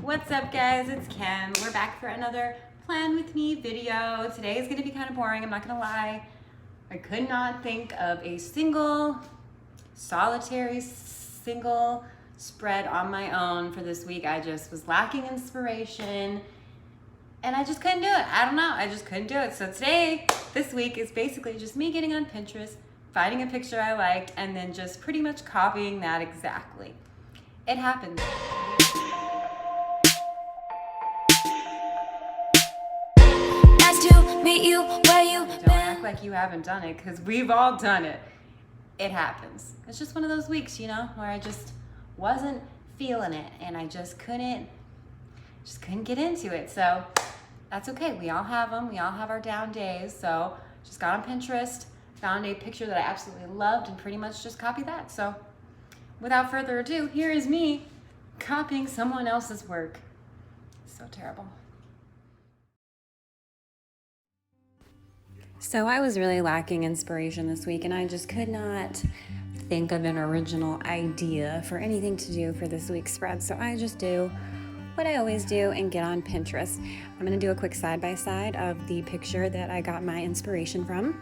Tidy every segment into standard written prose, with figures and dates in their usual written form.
What's up guys, it's Kim. We're back for another Plan With Me video. Today is gonna be kind of boring, I'm not gonna lie. I could not think of a solitary spread on my own for this week. I just was lacking inspiration and I just couldn't do it. I don't know, I just couldn't do it. So this week is basically just me getting on Pinterest, finding a picture I liked, and then just pretty much copying that exactly. It happens. Meet you where you Don't act like you haven't done it, because we've all done it. It happens. It's just one of those weeks, you know, where I just wasn't feeling it and I just couldn't get into it. So that's okay. We all have them. We all have our down days. So just got on Pinterest, found a picture that I absolutely loved and pretty much just copied that. So without further ado, here is me copying someone else's work. So terrible. So I was really lacking inspiration this week and I just could not think of an original idea for anything to do for this week's spread. So I just do what I always do and get on Pinterest. I'm gonna do a quick side-by-side of the picture that I got my inspiration from.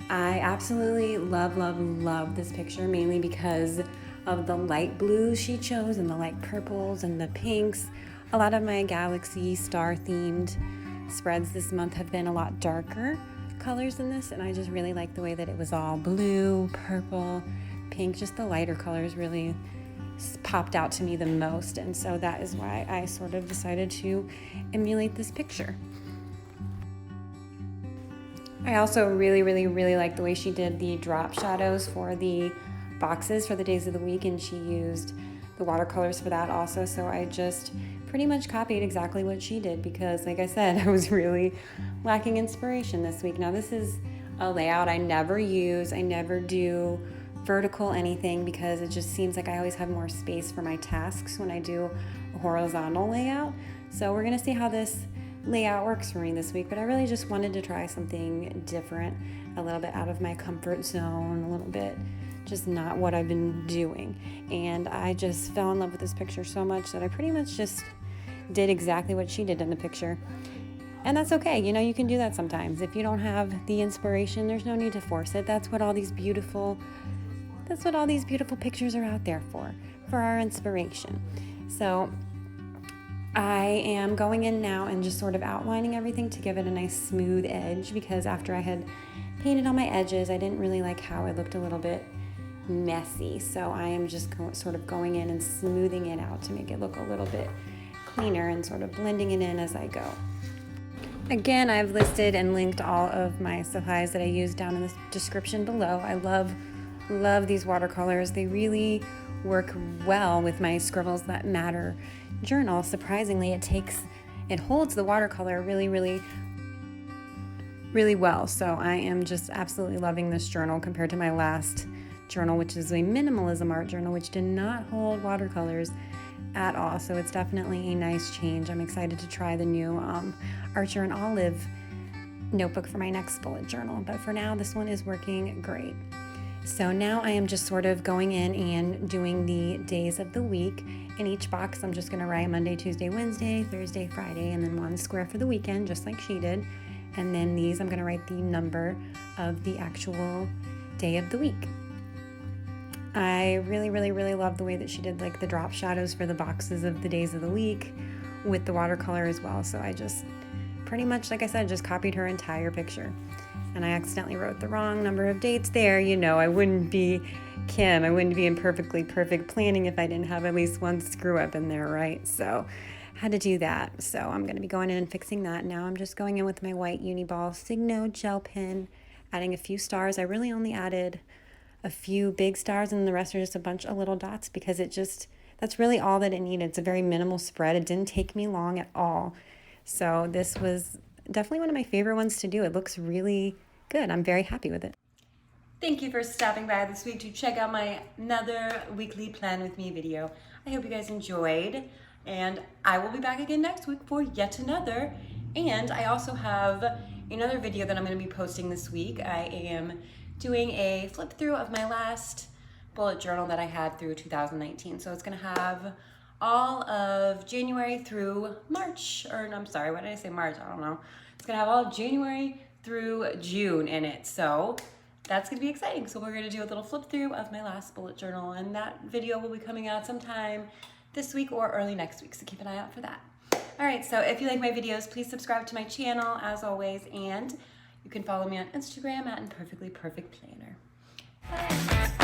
I absolutely love this picture, mainly because of the light blues she chose and the light purples and the pinks. A lot of my galaxy star themed spreads this month have been a lot darker colors than this, and I just really like the way that it was all blue, purple, pink, just the lighter colors really popped out to me the most, and so that is why I sort of decided to emulate this picture. I also really like the way she did the drop shadows for the boxes for the days of the week, and she used the watercolors for that also, so I just pretty much copied exactly what she did because, like I said, I was really lacking inspiration this week. Now this is a layout I never do vertical anything because it just seems like I always have more space for my tasks when I do a horizontal layout. So we're gonna see how this layout works for me this week, but I really just wanted to try something different, a little bit out of my comfort zone, a little bit just not what I've been doing. And I just fell in love with this picture so much that I pretty much just did exactly what she did in the picture. And that's okay, you know, you can do that sometimes. If you don't have the inspiration, there's no need to force it. That's what all these beautiful pictures are out there for our inspiration. So I am going in now and just sort of outlining everything to give it a nice smooth edge, because after I had painted on my edges, I didn't really like how it looked a little bit messy. So I am just sort of going in and smoothing it out to make it look a little bit cleaner and sort of blending it in as I go. Again, I've listed and linked all of my supplies that I use down in the description below. I love these watercolors. They really work well with my Scribbles That Matter journal. Surprisingly, it holds the watercolor really well. So I am just absolutely loving this journal compared to my last journal, which is a minimalism art journal, which did not hold watercolors at all. So it's definitely a nice change. I'm excited to try the new Archer and Olive notebook for my next bullet journal. But for now, this one is working great. So now I am just sort of going in and doing the days of the week. In each box, I'm just going to write Monday, Tuesday, Wednesday, Thursday, Friday, and then one square for the weekend, just like she did. And then these, I'm going to write the number of the actual day of the week. I really love the way that she did like the drop shadows for the boxes of the days of the week with the watercolor as well. So I just pretty much, like I said, just copied her entire picture. And I accidentally wrote the wrong number of dates there. You know, I wouldn't be Kim. I wouldn't be in perfectly perfect planning if I didn't have at least one screw up in there, right? So I had to do that. So I'm going to be going in and fixing that. Now I'm just going in with my white Uniball Signo gel pen, adding a few stars. I really only added a few big stars and the rest are just a bunch of little dots because that's really all that it needed. It's a very minimal spread. It didn't take me long at all. So this was definitely one of my favorite ones to do. It looks really good. I'm very happy with it. Thank you for stopping by this week to check out my another weekly Plan With Me video. I hope you guys enjoyed, and I will be back again next week for yet another. And I also have another video that I'm going to be posting this week. I am doing a flip through of my last bullet journal that I had through 2019. So it's going to have all of January through March, or no, I'm sorry, why did I say March? I don't know. It's gonna have all of January through June in it. So that's gonna be exciting. So we're gonna do a little flip through of my last bullet journal, and that video will be coming out sometime this week or early next week. So keep an eye out for that. All right, so if you like my videos, please subscribe to my channel as always, and you can follow me on Instagram at ImperfectlyPerfectPlanner. Bye.